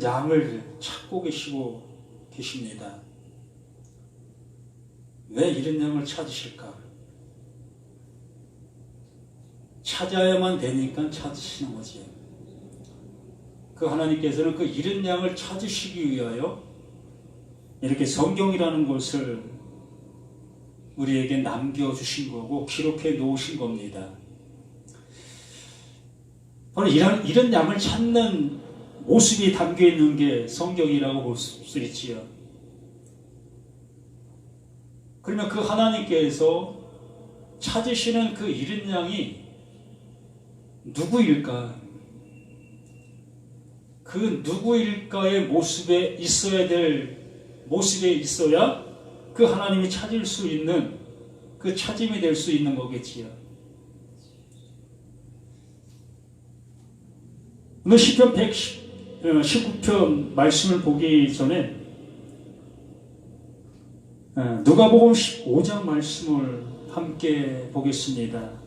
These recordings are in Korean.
양을 찾고 계십니다. 왜 이런 양을 찾으실까? 찾아야만 되니까 찾으시는 거지. 그 하나님께서는 그 잃은 양을 찾으시기 위하여 이렇게 성경이라는 것을 우리에게 남겨주신 거고 기록해 놓으신 겁니다. 바로 이런 양을 찾는 모습이 담겨 있는 게 성경이라고 볼 수 있지요. 그러면 그 하나님께서 찾으시는 그 잃은 양이 누구일까? 그 누구일까의 모습에 있어야 그 하나님이 찾을 수 있는 그 찾음이 될 수 있는 거겠지요. 오늘 시편 119편 말씀을 보기 전에 누가복음 15장 말씀을 함께 보겠습니다.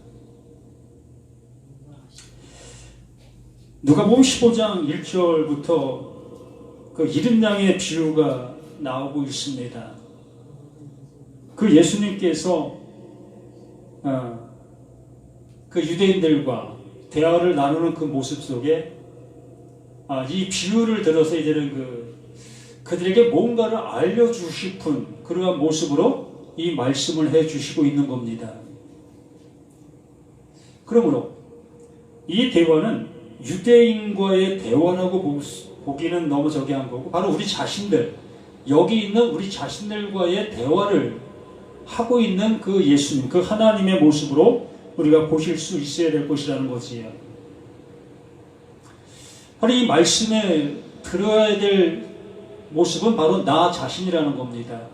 누가복음 15장 1절부터 그 잃은 양의 비유가 나오고 있습니다. 그 예수님께서 그 유대인들과 대화를 나누는 그 모습 속에 이 비유를 들어서 이제는 그들에게 뭔가를 알려주고 싶은 그러한 모습으로 이 말씀을 해주시고 있는 겁니다. 그러므로 이 대화는 유대인과의 대화라고 보기는 너무 저기한 거고, 바로 우리 자신들, 여기 있는 우리 자신들과의 대화를 하고 있는 그 예수님, 그 하나님의 모습으로 우리가 보실 수 있어야 될 것이라는 거지요. 바로 이 말씀에 들어야 될 모습은 바로 나 자신이라는 겁니다.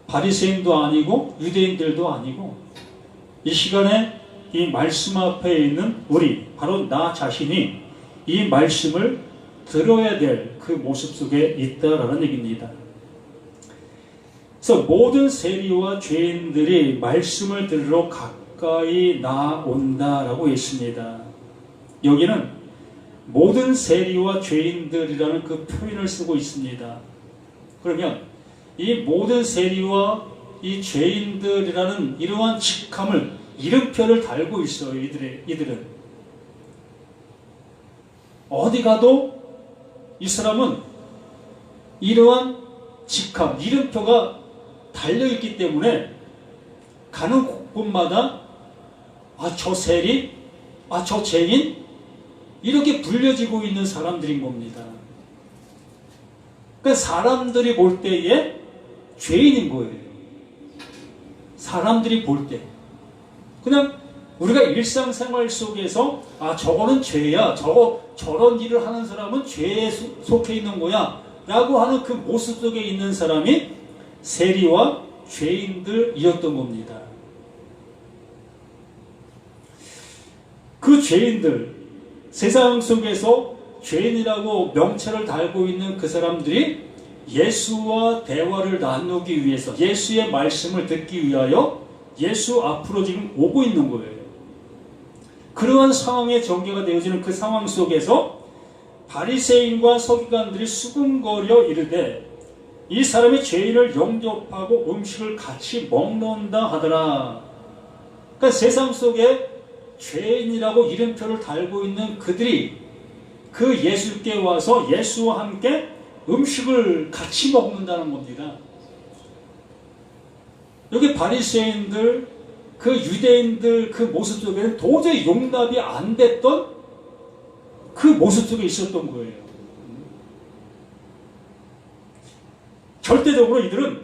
바리새인도 아니고 유대인들도 아니고 이 시간에 이 말씀 앞에 있는 우리, 바로 나 자신이 이 말씀을 들어야 될 그 모습 속에 있다라는 얘기입니다. 그래서 모든 세리와 죄인들이 말씀을 들으러 가까이 나온다라고 했습니다. 여기는 모든 세리와 죄인들이라는 그 표현을 쓰고 있습니다. 그러면 이 모든 세리와 이 죄인들이라는 이러한 직함을, 이름표를 달고 있어요. 이들은 어디 가도 이 사람은 이러한 직함, 이름표가 달려있기 때문에 가는 곳마다 저 세리, 저 죄인, 이렇게 불려지고 있는 사람들인 겁니다. 그러니까 사람들이 볼 때에 죄인인 거예요. 사람들이 볼 때. 그냥 우리가 일상생활 속에서 저거는 죄야, 저런 일을 하는 사람은 죄에 속해 있는 거야 라고 하는 그 모습 속에 있는 사람이 세리와 죄인들이었던 겁니다. 그 죄인들, 세상 속에서 죄인이라고 명체를 달고 있는 그 사람들이 예수와 대화를 나누기 위해서, 예수의 말씀을 듣기 위하여 예수 앞으로 지금 오고 있는 거예요. 그러한 상황에 전개가 되어지는 그 상황 속에서 바리새인과 서기관들이 수군거려 이르되 이 사람이 죄인을 영접하고 음식을 같이 먹는다 하더라. 그러니까 세상 속에 죄인이라고 이름표를 달고 있는 그들이 그 예수께 와서 예수와 함께 음식을 같이 먹는다는 겁니다. 여기 바리새인들, 그 유대인들 그 모습 속에는 도저히 용납이 안 됐던 그 모습 속에 있었던 거예요. 절대적으로 이들은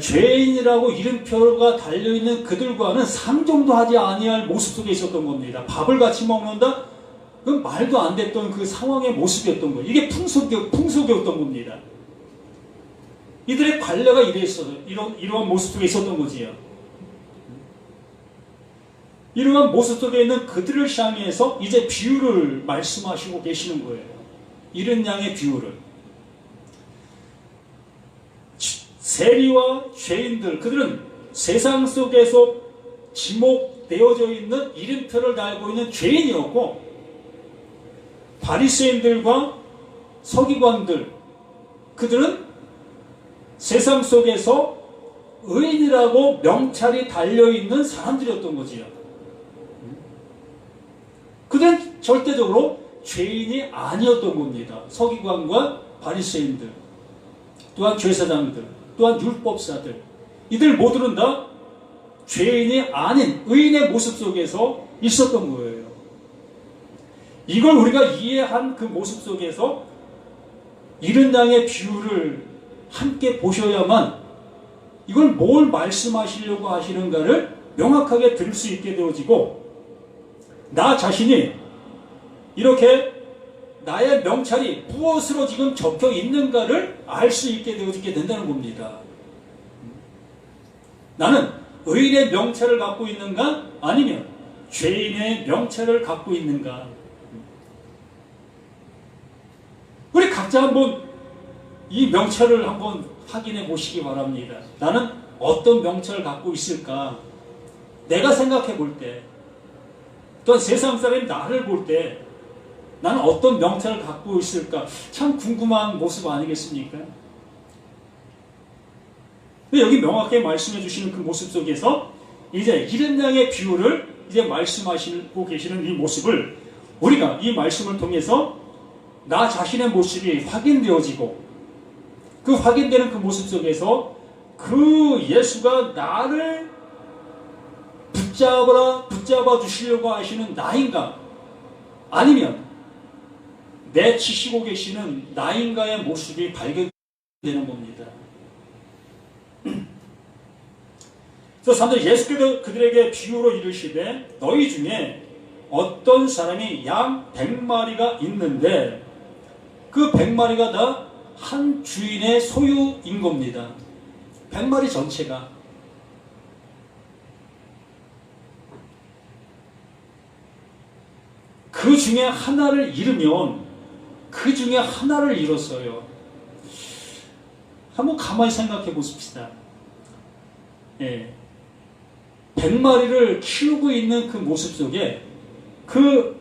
죄인이라고 이름표가 달려있는 그들과는 상종도 하지 아니할 모습 속에 있었던 겁니다. 밥을 같이 먹는다? 그건 말도 안 됐던 그 상황의 모습이었던 거예요. 이게 풍속이었던 겁니다. 이들의 관례가 이러한 모습 속에 있었던 거지요. 이러한 모습 속에 있는 그들을 향해서 이제 비유를 말씀하시고 계시는 거예요. 이런 양의 비유를. 세리와 죄인들, 그들은 세상 속에서 지목되어져 있는 이름표를 달고 있는 죄인이었고, 바리새인들과 서기관들, 그들은 세상 속에서 의인이라고 명찰이 달려있는 사람들이었던 거지요. 그들은 절대적으로 죄인이 아니었던 겁니다. 서기관과 바리새인들, 또한 제사장들, 또한 율법사들, 이들 모두는 다 죄인이 아닌 의인의 모습 속에서 있었던 거예요. 이걸 우리가 이해한 그 모습 속에서 이른 양의 비유를 함께 보셔야만 이걸 뭘 말씀하시려고 하시는가를 명확하게 들을 수 있게 되어지고, 나 자신이 이렇게 나의 명찰이 무엇으로 지금 적혀 있는가를 알 수 있게 되어지게 된다는 겁니다. 나는 의인의 명찰을 갖고 있는가? 아니면 죄인의 명찰을 갖고 있는가? 우리 각자 한번 이 명찰을 한번 확인해 보시기 바랍니다. 나는 어떤 명찰을 갖고 있을까? 내가 생각해 볼 때, 또한 세상 사람이 나를 볼 때 나는 어떤 명찰을 갖고 있을까? 참 궁금한 모습 아니겠습니까? 근데 여기 명확하게 말씀해 주시는 그 모습 속에서 이제 이른 양의 비유를 이제 말씀하시고 계시는 이 모습을 우리가 이 말씀을 통해서 나 자신의 모습이 확인되어지고, 그 확인되는 그 모습 속에서 그 예수가 나를 붙잡아 주시려고 하시는 나인가, 아니면 내치시고 계시는 나인가의 모습이 발견되는 겁니다. 그래서 사람들이 예수께서 그들에게 비유로 이르시되 너희 중에 어떤 사람이 양 100마리가 있는데 그 100마리가 다 한 주인의 소유인 겁니다. 100마리 전체가. 그 중에 하나를 잃으면 그 중에 하나를 잃었어요. 한번 가만히 생각해 보십시다. 예. 100마리를 키우고 있는 그 모습 속에 그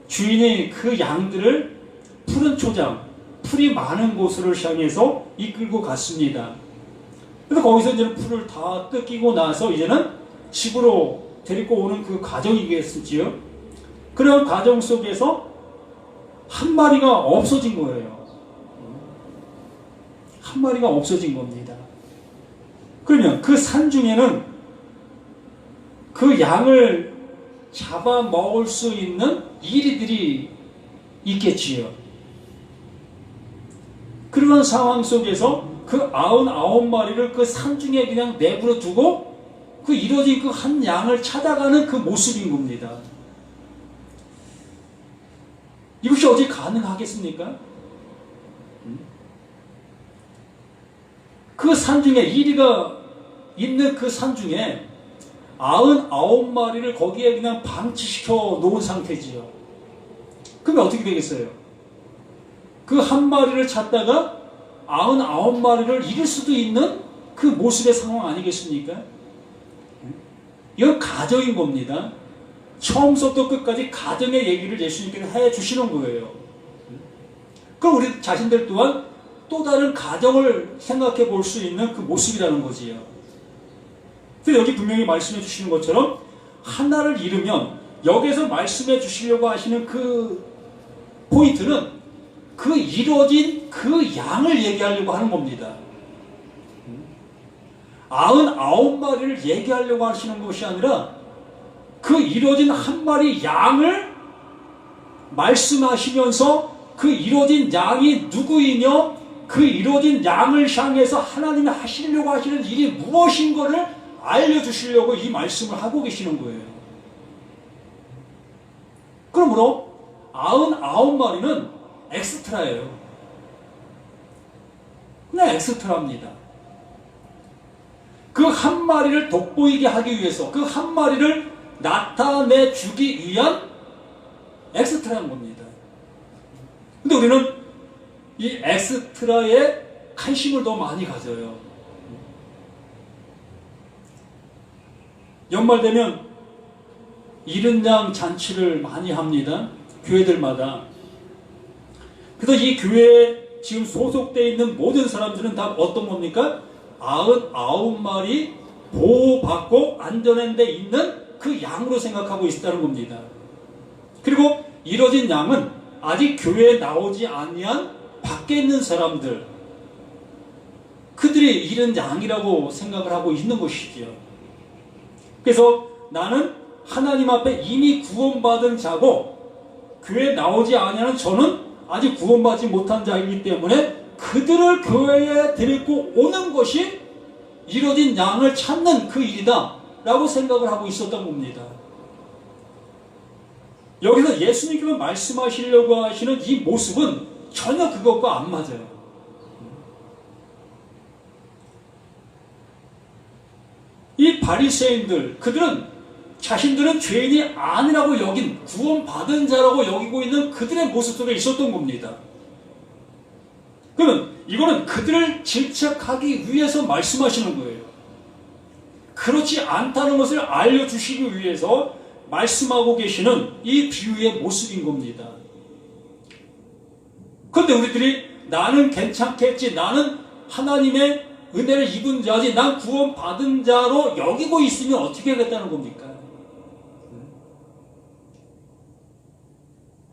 주인이 그 양들을 푸른 초장, 풀이 많은 곳으로 향해서 이끌고 갔습니다. 그래서 거기서 이제는 풀을 다 뜯기고 나서 이제는 집으로 데리고 오는 그 과정이겠지요. 그런 과정 속에서 한 마리가 없어진 거예요. 한 마리가 없어진 겁니다. 그러면 그 산 중에는 그 양을 잡아 먹을 수 있는 이리들이 있겠지요. 그런 상황 속에서 그 99마리를 그 산 중에 그냥 내버려 두고 그 이뤄진 그 한 양을 찾아가는 그 모습인 겁니다. 이것이 어찌 가능하겠습니까? 그 산 중에 이리가 있는 그 산 중에 99마리를 거기에 그냥 방치시켜 놓은 상태지요. 그러면 어떻게 되겠어요? 그 한 마리를 찾다가 99마리를 잃을 수도 있는 그 모습의 상황 아니겠습니까? 이건 가정인 겁니다. 처음부터 끝까지 가정의 얘기를 예수님께서 해주시는 거예요. 그럼 우리 자신들 또한 또 다른 가정을 생각해 볼 수 있는 그 모습이라는 거지요. 그래서 여기 분명히 말씀해 주시는 것처럼 하나를 잃으면 여기서 말씀해 주시려고 하시는 그 포인트는 그 이루어진 그 양을 얘기하려고 하는 겁니다. 99마리를 얘기하려고 하시는 것이 아니라 그 이루어진 한 마리 양을 말씀하시면서 그 이루어진 양이 누구이며 그 이루어진 양을 향해서 하나님이 하시려고 하시는 일이 무엇인 것을 알려주시려고 이 말씀을 하고 계시는 거예요. 그러므로 99마리는 엑스트라예요. 그냥 엑스트라입니다. 그 한 마리를 돋보이게 하기 위해서 그 한 마리를 나타내 주기 위한 엑스트라인 겁니다. 근데 우리는 이 엑스트라에 관심을 더 많이 가져요. 연말 되면 이른 양 잔치를 많이 합니다. 교회들마다. 그래서 이 교회에 지금 소속되어 있는 모든 사람들은 다 어떤 겁니까? 99마리 보호받고 안전한 데 있는 그 양으로 생각하고 있다는 겁니다. 그리고 이뤄진 양은 아직 교회에 나오지 아니한 밖에 있는 사람들, 그들이 이런 양이라고 생각을 하고 있는 것이지요. 그래서 나는 하나님 앞에 이미 구원받은 자고 교회에 나오지 아니하는 저는 아직 구원받지 못한 자이기 때문에 그들을 교회에 데리고 오는 것이 이뤄진 양을 찾는 그 일이다 라고 생각을 하고 있었던 겁니다. 여기서 예수님께서 말씀하시려고 하시는 이 모습은 전혀 그것과 안 맞아요. 이 바리새인들, 그들은 자신들은 죄인이 아니라고 여긴, 구원받은 자라고 여기고 있는 그들의 모습 속에 있었던 겁니다. 그러면 이거는 그들을 질책하기 위해서 말씀하시는 거예요. 그렇지 않다는 것을 알려주시기 위해서 말씀하고 계시는 이 비유의 모습인 겁니다. 그런데 우리들이 나는 괜찮겠지, 나는 하나님의 은혜를 입은 자지, 난 구원받은 자로 여기고 있으면 어떻게 하겠다는 겁니까?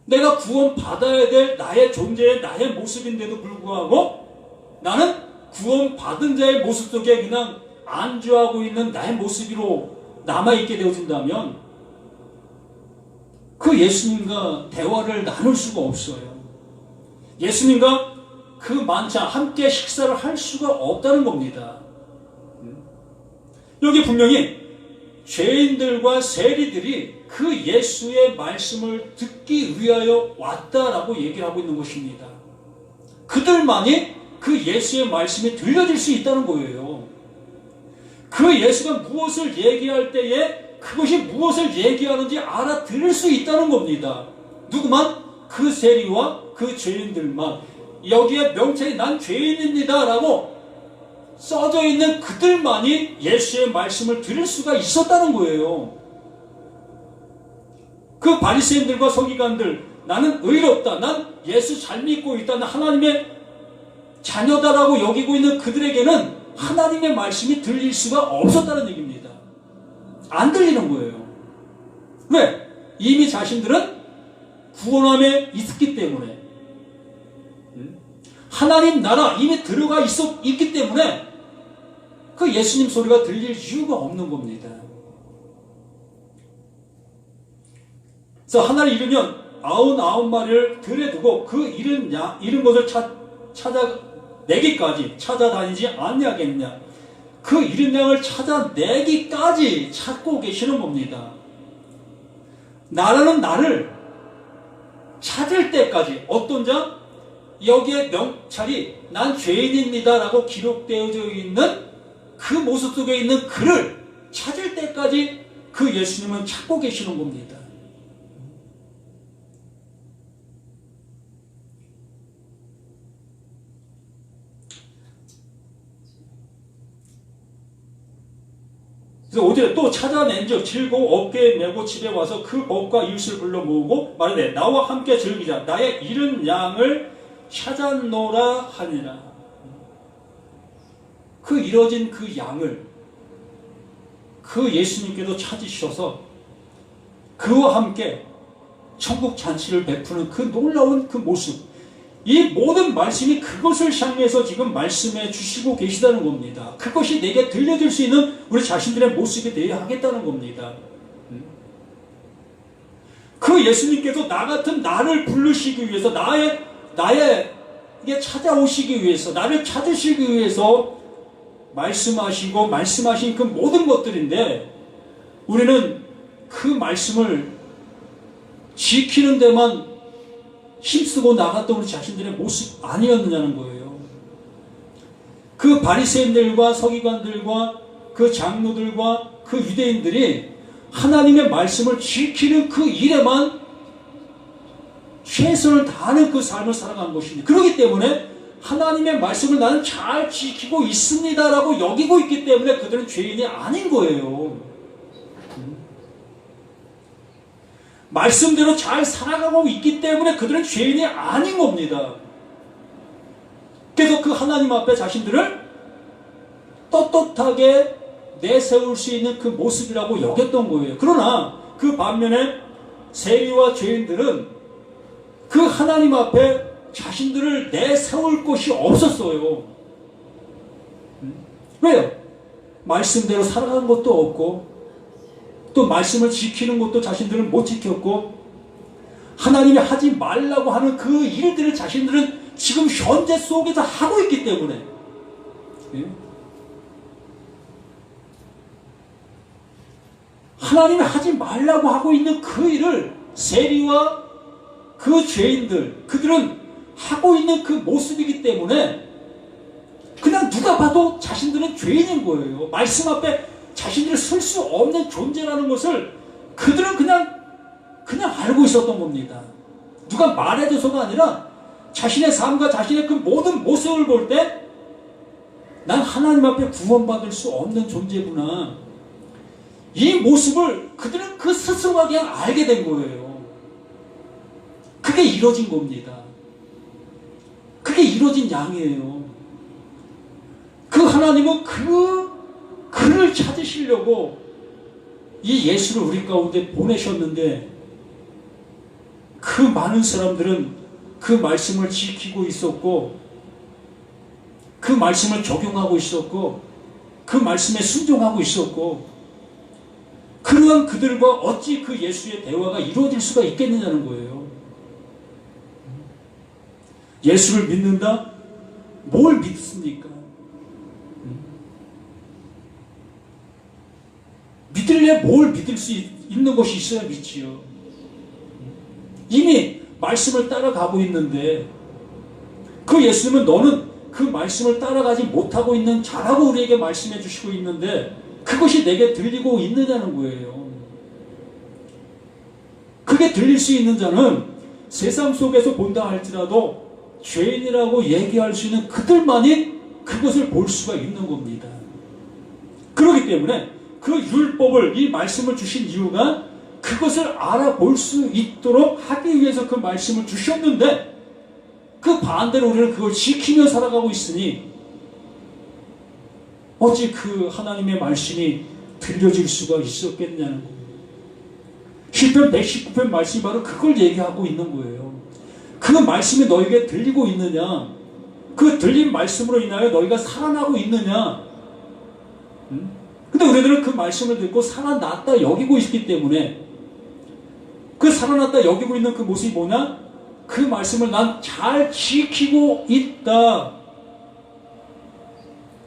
내가 구원받아야 될 나의 존재의 나의 모습인데도 불구하고 나는 구원받은 자의 모습 속에 그냥 안주하고 있는 나의 모습으로 남아있게 되어진다면 그 예수님과 대화를 나눌 수가 없어요. 예수님과 그 만찬 함께 식사를 할 수가 없다는 겁니다. 여기 분명히 죄인들과 세리들이 그 예수의 말씀을 듣기 위하여 왔다라고 얘기를 하고 있는 것입니다. 그들만이 그 예수의 말씀이 들려질 수 있다는 거예요. 그 예수가 무엇을 얘기할 때에 그것이 무엇을 얘기하는지 알아들을 수 있다는 겁니다. 누구만? 그 세리와 그 죄인들만. 여기에 명찰이 난 죄인입니다 라고 써져 있는 그들만이 예수의 말씀을 들을 수가 있었다는 거예요. 그 바리새인들과 서기관들, 나는 의롭다, 난 예수 잘 믿고 있다, 난 하나님의 자녀다라고 여기고 있는 그들에게는 하나님의 말씀이 들릴 수가 없었다는 얘기입니다. 안 들리는 거예요. 왜? 이미 자신들은 구원함에 있기 때문에, 하나님 나라 이미 들어가 있기 때문에 그 예수님 소리가 들릴 이유가 없는 겁니다. 그래서 하나를 잃으면 99마리를 들에 두고 그 잃은 것을 찾아내기까지 찾아다니지 않냐겠냐. 그 잃은 양을 찾아내기까지 찾고 계시는 겁니다. 나라는 나를 찾을 때까지 어떤 자? 여기에 명찰이 난 죄인입니다 라고 기록되어져 있는 그 모습 속에 있는 그를 찾을 때까지 그 예수님은 찾고 계시는 겁니다. 그래서 어디에 또 찾아낸 즉 즐거워 어깨에 메고 집에 와서 그 법과 이웃을 불러 모으고 말하되 나와 함께 즐기자. 나의 잃은 양을 찾았노라 하니라. 그 잃어진 그 양을 그 예수님께서 찾으셔서 그와 함께 천국 잔치를 베푸는 그 놀라운 그 모습, 이 모든 말씀이 그것을 향해서 지금 말씀해 주시고 계시다는 겁니다. 그것이 내게 들려줄 수 있는 우리 자신들의 모습이 되어야 하겠다는 겁니다. 그 예수님께서 나 같은 나를 부르시기 위해서 나에게 찾아오시기 위해서 나를 찾으시기 위해서 말씀하시고 말씀하신 그 모든 것들인데 우리는 그 말씀을 지키는 데만 힘쓰고 나갔던 우리 자신들의 모습 아니었느냐는 거예요. 그 바리새인들과 서기관들과 그 장로들과 그 유대인들이 하나님의 말씀을 지키는 그 일에만 최선을 다하는 그 삶을 살아간 것입니다. 그렇기 때문에 하나님의 말씀을 나는 잘 지키고 있습니다라고 여기고 있기 때문에 그들은 죄인이 아닌 거예요. 말씀대로 잘 살아가고 있기 때문에 그들은 죄인이 아닌 겁니다. 그래서 그 하나님 앞에 자신들을 떳떳하게 내세울 수 있는 그 모습이라고 여겼던 거예요. 그러나 그 반면에 세리와 죄인들은 그 하나님 앞에 자신들을 내세울 것이 없었어요. 왜요? 말씀대로 살아가는 것도 없고 또 말씀을 지키는 것도 자신들은 못 지켰고 하나님이 하지 말라고 하는 그 일들을 자신들은 지금 현재 속에서 하고 있기 때문에 하나님이 하지 말라고 하고 있는 그 일을 세리와 그 죄인들, 그들은 하고 있는 그 모습이기 때문에 그냥 누가 봐도 자신들은 죄인인 거예요. 말씀 앞에 자신들이 설 수 없는 존재라는 것을 그들은 그냥 알고 있었던 겁니다. 누가 말해줘서가 아니라 자신의 삶과 자신의 그 모든 모습을 볼 때 난 하나님 앞에 구원받을 수 없는 존재구나. 이 모습을 그들은 그 스스로가 그냥 알게 된 거예요. 그게 이루어진 겁니다. 그게 이루어진 양이에요. 그 하나님은 그를 찾으시려고 이 예수를 우리 가운데 보내셨는데 그 많은 사람들은 그 말씀을 지키고 있었고 그 말씀을 적용하고 있었고 그 말씀에 순종하고 있었고 그러한 그들과 어찌 그 예수의 대화가 이루어질 수가 있겠느냐는 거예요. 예수를 믿는다? 뭘 믿습니까? 믿을래 뭘 믿을 수 있는 것이 있어야 믿지요. 이미 말씀을 따라가고 있는데 그 예수님은 너는 그 말씀을 따라가지 못하고 있는 자라고 우리에게 말씀해 주시고 있는데 그것이 내게 들리고 있느냐는 거예요. 그게 들릴 수 있는 자는 세상 속에서 본다 할지라도 죄인이라고 얘기할 수 있는 그들만이 그것을 볼 수가 있는 겁니다. 그렇기 때문에 그 율법을, 이 말씀을 주신 이유가 그것을 알아볼 수 있도록 하기 위해서 그 말씀을 주셨는데 그 반대로 우리는 그걸 지키며 살아가고 있으니 어찌 그 하나님의 말씀이 들려질 수가 있었겠냐는 거예요. 시편 119편 말씀이 바로 그걸 얘기하고 있는 거예요. 그 말씀이 너에게 들리고 있느냐? 그 들린 말씀으로 인하여 너희가 살아나고 있느냐? 근데 우리들은 그 말씀을 듣고 살아났다 여기고 있기 때문에 그 살아났다 여기고 있는 그 모습이 뭐냐? 그 말씀을 난 잘 지키고 있다.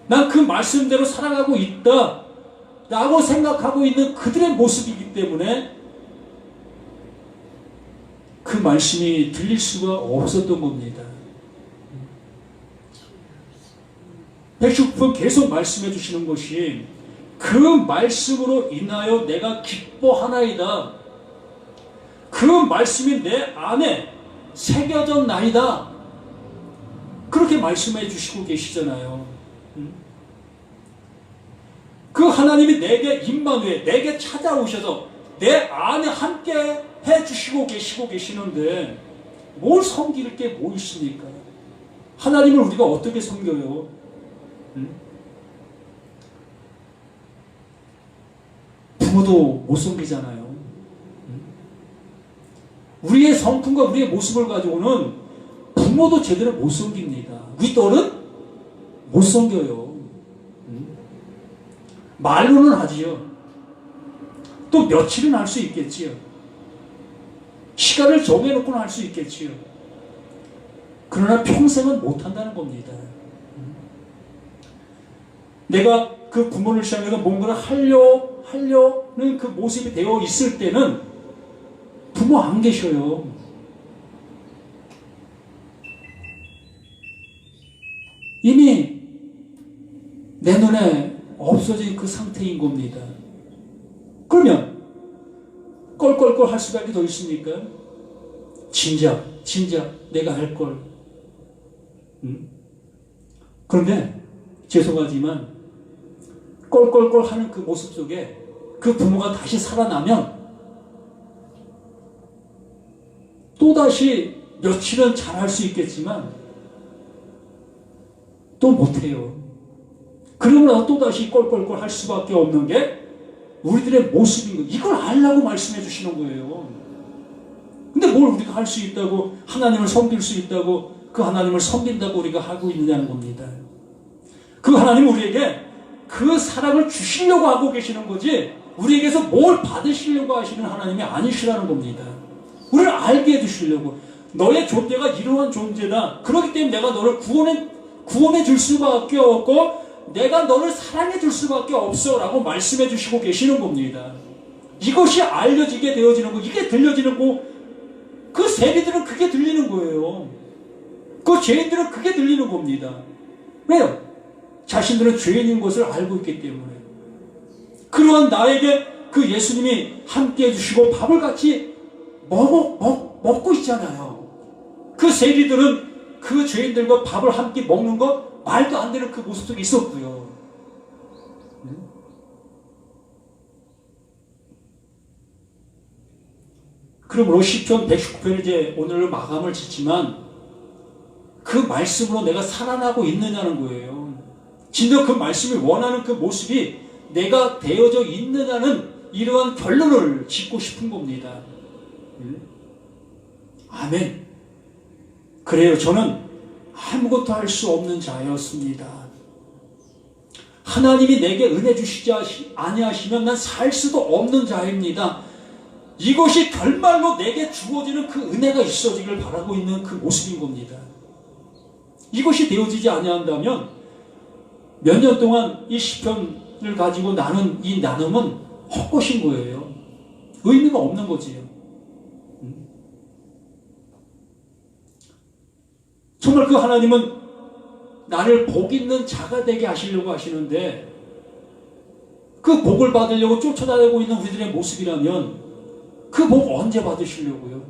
난 그 말씀대로 살아가고 있다. 라고 생각하고 있는 그들의 모습이기 때문에 그 말씀이 들릴 수가 없었던 겁니다. 119편 계속 말씀해 주시는 것이 그 말씀으로 인하여 내가 기뻐하나이다. 그 말씀이 내 안에 새겨졌나이다. 그렇게 말씀해 주시고 계시잖아요. 그 하나님이 내게 임마누엘, 내게 찾아오셔서 내 안에 함께 해주시고 계시는데 뭘 섬길 게 뭐 있습니까? 하나님을 우리가 어떻게 섬겨요? 부모도 못 섬기잖아요. 우리의 성품과 우리의 모습을 가지고는 부모도 제대로 못 섬깁니다. 윗돌은 못 섬겨요. 말로는 하지요. 또 며칠은 할 수 있겠지요. 시간을 정해놓고는 할 수 있겠지요. 그러나 평생은 못한다는 겁니다. 내가 그 부모를 시작해서 뭔가를 하려는 그 모습이 되어 있을 때는 부모 안 계셔요. 이미 내 눈에 없어진 그 상태인 겁니다. 그러면 껄껄껄 할 수밖에 더 있습니까? 진작 내가 할 걸. 그런데 죄송하지만 껄껄껄 하는 그 모습 속에 그 부모가 다시 살아나면 또다시 며칠은 잘할 수 있겠지만 또 못해요. 그러면 또다시 껄껄껄 할 수밖에 없는 게 우리들의 모습인 거예요. 이걸 알라고 말씀해 주시는 거예요. 근데 뭘 우리가 할 수 있다고, 하나님을 섬길 수 있다고, 그 하나님을 섬긴다고 우리가 하고 있느냐는 겁니다. 그 하나님은 우리에게 그 사랑을 주시려고 하고 계시는 거지, 우리에게서 뭘 받으시려고 하시는 하나님이 아니시라는 겁니다. 우리를 알게 해주시려고. 너의 존재가 이러한 존재다. 그렇기 때문에 내가 너를 구원해 줄 수밖에 없고, 내가 너를 사랑해 줄 수밖에 없어 라고 말씀해 주시고 계시는 겁니다. 이것이 알려지게 되어지는 거, 이게 들려지는 거, 그 세리들은 그게 들리는 거예요. 그 죄인들은 그게 들리는 겁니다. 왜요? 자신들은 죄인인 것을 알고 있기 때문에. 그러한 나에게 그 예수님이 함께 해주시고 밥을 같이 먹고 있잖아요. 그 세리들은 그 죄인들과 밥을 함께 먹는 거 말도 안 되는 그 모습 속에 있었고요. 그러므로 시편 119편 이제 오늘 마감을 짓지만 그 말씀으로 내가 살아나고 있느냐는 거예요. 진짜 그 말씀이 원하는 그 모습이 내가 되어져 있느냐는 이러한 결론을 짓고 싶은 겁니다. 아멘. 그래요. 저는 아무것도 할 수 없는 자였습니다. 하나님이 내게 은혜 주시지 아니하시면 난 살 수도 없는 자입니다. 이것이 결말로 내게 주어지는 그 은혜가 있어지길 바라고 있는 그 모습인 겁니다. 이것이 되어지지 아니한다면 몇 년 동안 이 시편을 가지고 나눈 이 나눔은 헛것인 거예요. 의미가 없는 거지요. 정말 그 하나님은 나를 복 있는 자가 되게 하시려고 하시는데, 그 복을 받으려고 쫓아다니고 있는 우리들의 모습이라면 그 복 언제 받으시려고요?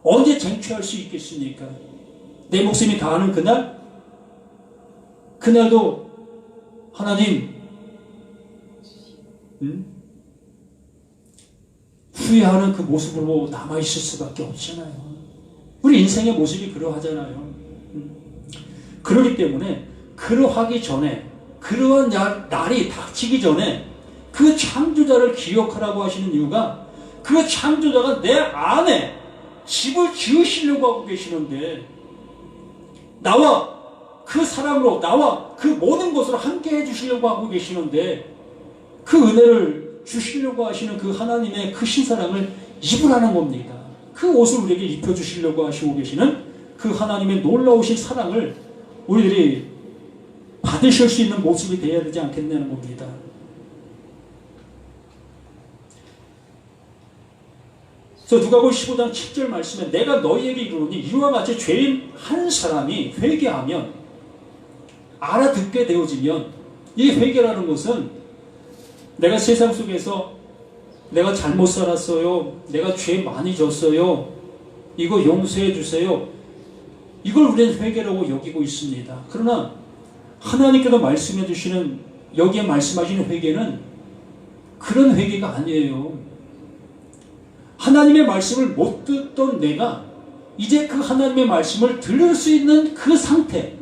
언제 쟁취할 수 있겠습니까? 내 목숨이 다하는 그날? 그날도 하나님 후회하는 그 모습으로 남아있을 수밖에 없잖아요. 우리 인생의 모습이 그러하잖아요. 그러기 때문에 그러하기 전에, 그러한 날이 닥치기 전에 그 창조자를 기억하라고 하시는 이유가, 그 창조자가 내 안에 집을 지으시려고 하고 계시는데, 나와 그 사랑으로, 나와 그 모든 것으로 함께 해주시려고 하고 계시는데, 그 은혜를 주시려고 하시는 그 하나님의 크신 사랑을 입으라는 겁니다. 그 옷을 우리에게 입혀주시려고 하시고 계시는 그 하나님의 놀라우신 사랑을 우리들이 받으실 수 있는 모습이 되어야 되지 않겠냐는 겁니다. 그래서 누가복음 15장 7절 말씀에 내가 너희에게 이르노니 이와 같이 죄인 한 사람이 회개하면, 알아듣게 되어지면, 이 회개라는 것은 내가 세상 속에서 내가 잘못 살았어요, 내가 죄 많이 졌어요, 이거 용서해 주세요, 이걸 우리는 회개라고 여기고 있습니다. 그러나 하나님께서 말씀해 주시는, 여기에 말씀하시는 회개는 그런 회개가 아니에요. 하나님의 말씀을 못 듣던 내가 이제 그 하나님의 말씀을 들을 수 있는 그 상태,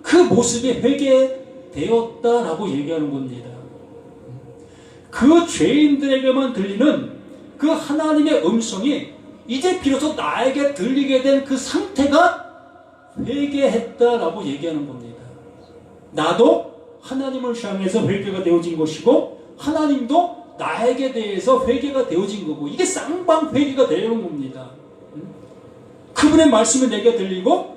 그 모습에 회개되었다라고 얘기하는 겁니다. 그 죄인들에게만 들리는 그 하나님의 음성이 이제 비로소 나에게 들리게 된 그 상태가 회개했다라고 얘기하는 겁니다. 나도 하나님을 향해서 회개가 되어진 것이고, 하나님도 나에게 대해서 회개가 되어진 거고, 이게 쌍방 회개가 되는 겁니다. 그분의 말씀이 내게 들리고,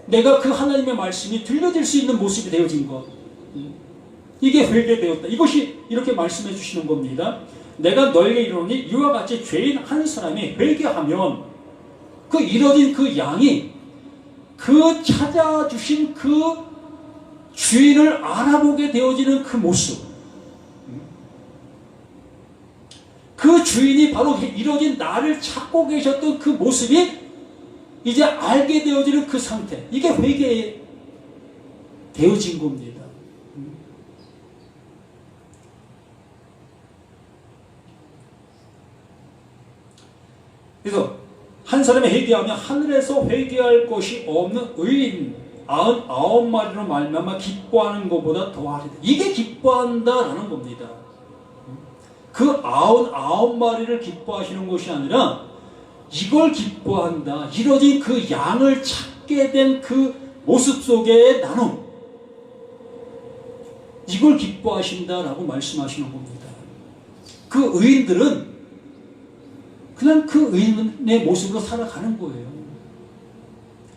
내가 그 하나님의 말씀이 들려질 수 있는 모습이 되어진 것, 이게 회개되었다. 이것이 이렇게 말씀해 주시는 겁니다. 내가 너에게 이르노니 이와 같이 죄인 한 사람이 회개하면, 그 이뤄진 그 양이 그 찾아주신 그 주인을 알아보게 되어지는 그 모습, 그 주인이 바로 이뤄진 나를 찾고 계셨던 그 모습이 이제 알게 되어지는 그 상태, 이게 회개 되어진 겁니다. 그래서 한 사람이 회개하면 하늘에서 회개할 것이 없는 의인 99마리로 말미암아 기뻐하는 것보다 더하리다. 이게 기뻐한다라는 겁니다. 그 99마리를 기뻐하시는 것이 아니라 이걸 기뻐한다. 이뤄진 그 양을 찾게 된 그 모습 속의 나눔. 이걸 기뻐하신다라고 말씀하시는 겁니다. 그 의인들은 그냥 그 의인의 모습으로 살아가는 거예요.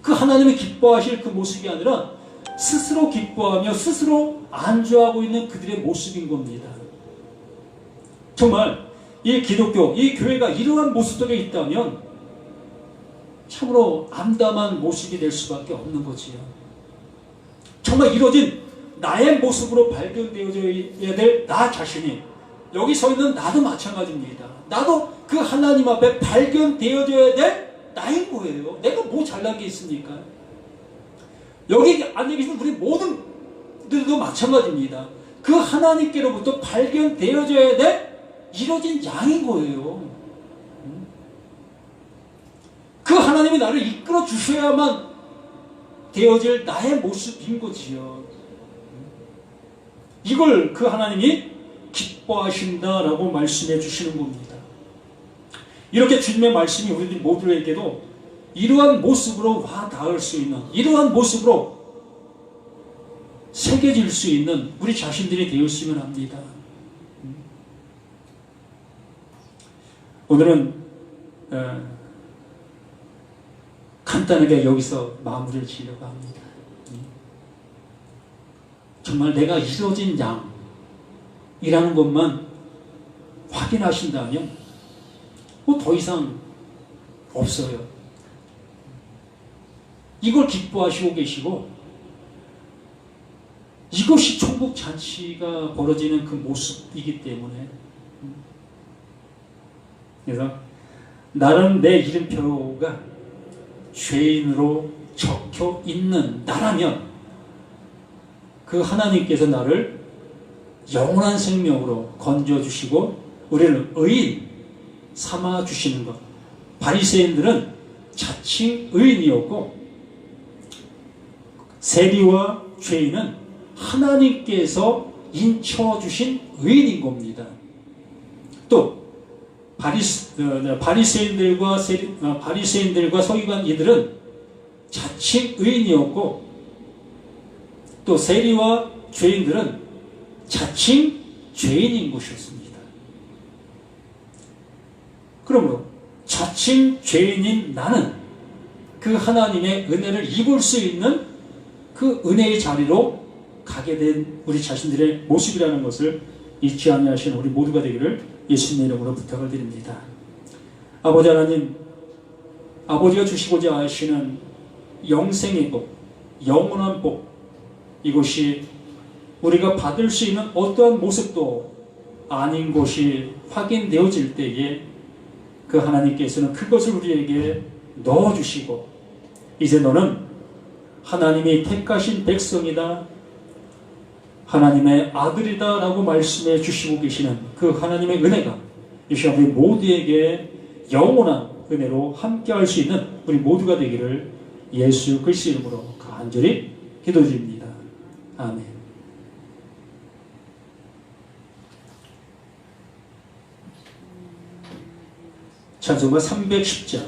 그 하나님이 기뻐하실 그 모습이 아니라 스스로 기뻐하며 스스로 안주하고 있는 그들의 모습인 겁니다. 정말 이 기독교, 이 교회가 이러한 모습 속에 있다면 참으로 암담한 모습이 될 수밖에 없는 거지요. 정말 이뤄진 나의 모습으로 발견되어져야 될 나 자신이, 여기 서 있는 나도 마찬가지입니다. 나도 그 하나님 앞에 발견되어져야 될 나인 거예요. 내가 뭐 잘난 게 있습니까? 여기 안에 계신 우리 모든 들도 마찬가지입니다. 그 하나님께로부터 발견되어져야 될 이뤄진 양인 거예요. 그 하나님이 나를 이끌어 주셔야만 되어질 나의 모습인 거지요. 이걸 그 하나님이 기뻐하신다라고 말씀해 주시는 겁니다. 이렇게 주님의 말씀이 우리들 모두에게도 이러한 모습으로 와 닿을 수 있는, 이러한 모습으로 새겨질 수 있는 우리 자신들이 되었으면 합니다. 오늘은 간단하게 여기서 마무리를 지으려고 합니다. 정말 내가 이루어진 양이라는 것만 확인하신다면 뭐 더 이상 없어요. 이걸 기뻐하시고 계시고 이것이 천국 잔치가 벌어지는 그 모습이기 때문에, 그래서 나는 내 이름표가 죄인으로 적혀 있는 나라면 그 하나님께서 나를 영원한 생명으로 건져주시고 우리를 의인 삼아주시는 것. 바리새인들은 자칭 의인이었고 세리와 죄인은 하나님께서 인쳐주신 의인인 겁니다. 또 바리새인들과 서기관 이들은 자칭 의인이었고 또 세리와 죄인들은 자칭 죄인인 것이었습니다. 그러므로 자칭 죄인인 나는 그 하나님의 은혜를 입을 수 있는 그 은혜의 자리로 가게 된 우리 자신들의 모습이라는 것을 잊지 아니하시는 우리 모두가 되기를 예수님의 이름으로 부탁을 드립니다. 아버지 하나님, 아버지가 주시고자 하시는 영생의 복, 영원한 복, 이것이 우리가 받을 수 있는 어떠한 모습도 아닌 것이 확인되어질 때에 그 하나님께서는 그것을 우리에게 넣어주시고 이제 너는 하나님이 택하신 백성이다, 하나님의 아들이다 라고 말씀해 주시고 계시는 그 하나님의 은혜가 이 시간 우리 모두에게 영원한 은혜로 함께할 수 있는 우리 모두가 되기를 예수 그리스도 이름으로 간절히 기도드립니다. 아멘. 찬송가 310장